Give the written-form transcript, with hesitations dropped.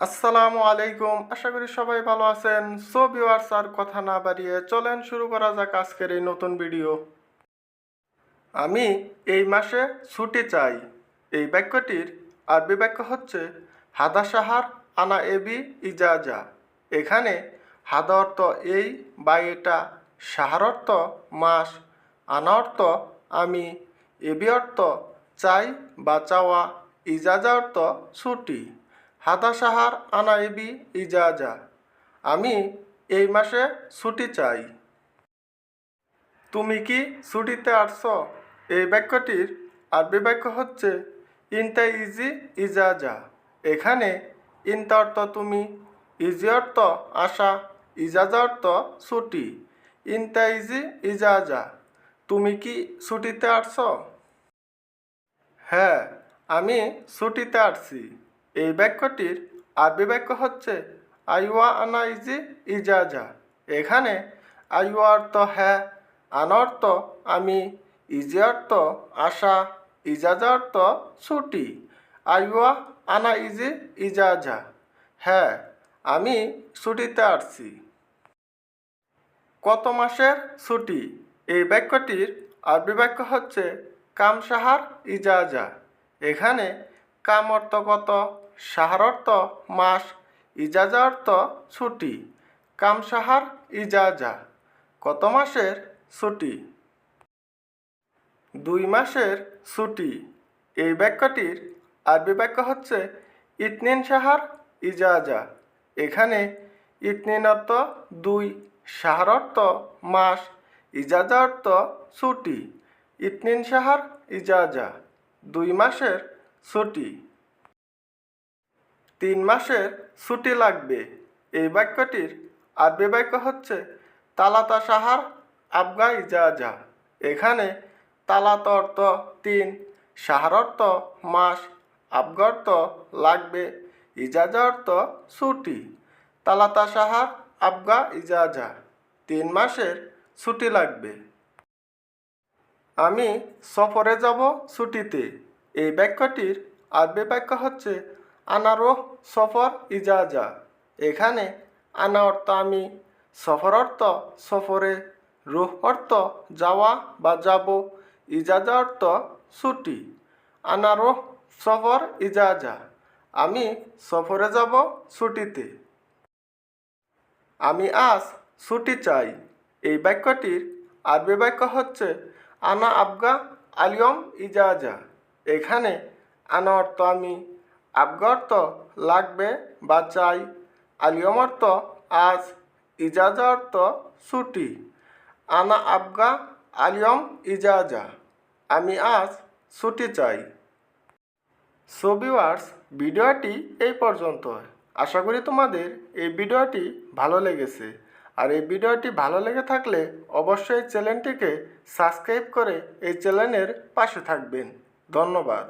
আসসালামু আলাইকুম, আশা করি সবাই ভালো আছেন। সো ভিউয়ার্স, আর কথা না বাড়িয়ে চলেন শুরু করা যাক আজকের এই নতুন ভিডিও। আমি এই মাসে ছুটি চাই। এই বাক্যটির আরবি বাক্য হচ্ছে হাদা সাহার আনা এবি ইজাজা। এখানে হাদা অর্থ এই বা এটা, সাহার অর্থ মাস, আনা অর্থ আমি, এবি অর্থ চাই বা চাওয়া, ইজাজা অর্থ ছুটি। হাদা সাহার আনা এবি ইজাজা। আমি এই মাসে ছুটি চাই। তুমি কি ছুটিতে আসছো? এই বাক্যটির আরবি বাক্য হচ্ছে ইনতা ইজি ইজাজা। এখানে ইনতা অর্থ তুমি, ইজি অর্থ আসা, ইজাজা অর্থ ছুটি। ইনতা ইজি ইজাজা। তুমি কি ছুটিতে আসছো? হ্যাঁ, আমি ছুটিতে আসছি। এই বাক্যটির আরবি বাক্য হচ্ছে আইওয়া আনা ইজি ইজাজা। এখানে আইওয়া অর্থ হ্যাঁ, আনা অর্থ আমি, ইজি অর্থ আসা, ইজাজা অর্থ ছুটি। আইওয়া আনা ইজি ইজাজা। হ্যাঁ, আমি ছুটিতে আসছি। কত মাসের ছুটি? এই বাক্যটির আরবি বাক্য হচ্ছে কাম সাহার ইজাজা। এখানে কাম অর্থ কত, সাহার অর্থ মাস, ইজাজা অর্থ ছুটি। কাম সাহার ইজাজা। কত মাসের ছুটি? 2 মাসের ছুটি। এই বাক্যটির আরবি বাক্য হচ্ছে ইতনিন সাহার ইজাজা। এখানে ইতনিন অর্থ 2, সাহার অর্থ মাস, ইজাজা অর্থ ছুটি। ইতনিন সাহার ইজাজা। 2 মাসের ছুটি। 3 মাসের ছুটি লাগবে। এই বাক্যটির আরবি বাক্য হচ্ছে তালাতা সাহার আবগা ইজাজা। এখানে তালাত অর্থ 3, সাহার অর্থ মাস, আবগা অর্থ লাগবে, ইজাজা অর্থ ছুটি। তালাতা সাহার আবগা ইজাজা। 3 মাসের ছুটি লাগবে। আমি সফরে যাব ছুটিতে। এই বাক্যটির আরবি বাক্য হচ্ছে আনারোহ সফর ইজাজা। এখানে আনা অর্থ আমি, সফর অর্থ সফরে, রুহ অর্থ যাওয়া বা যাব, ইজাজা অর্থ ছুটি। আনারোহ সফর ইজাজা। আমি সফরে যাব ছুটিতে। আমি আজ ছুটি চাই। এই বাক্যটির আরবি বাক্য হচ্ছে আনা আবগা আলিয়ম ইজাজা। এখানে আনা অর্থ আমি, আবগা অর্থ লাগবে বা চাই, আলিয়ম অর্থ আজ, ইজাজা অর্থ ছুটি। আনা আবগা আলিয়ম ইজাজা। আমি আজ ছুটি চাই। সো ভিউয়ার্স, ভিডিওটি এই পর্যন্ত। আশা করি তোমাদের এই ভিডিওটি ভালো লেগেছে। আর এই ভিডিওটি ভালো লেগে থাকলে অবশ্যই চ্যানেলটিকে সাবস্ক্রাইব করে এই চ্যানেলের পাশে থাকবেন। ধন্যবাদ।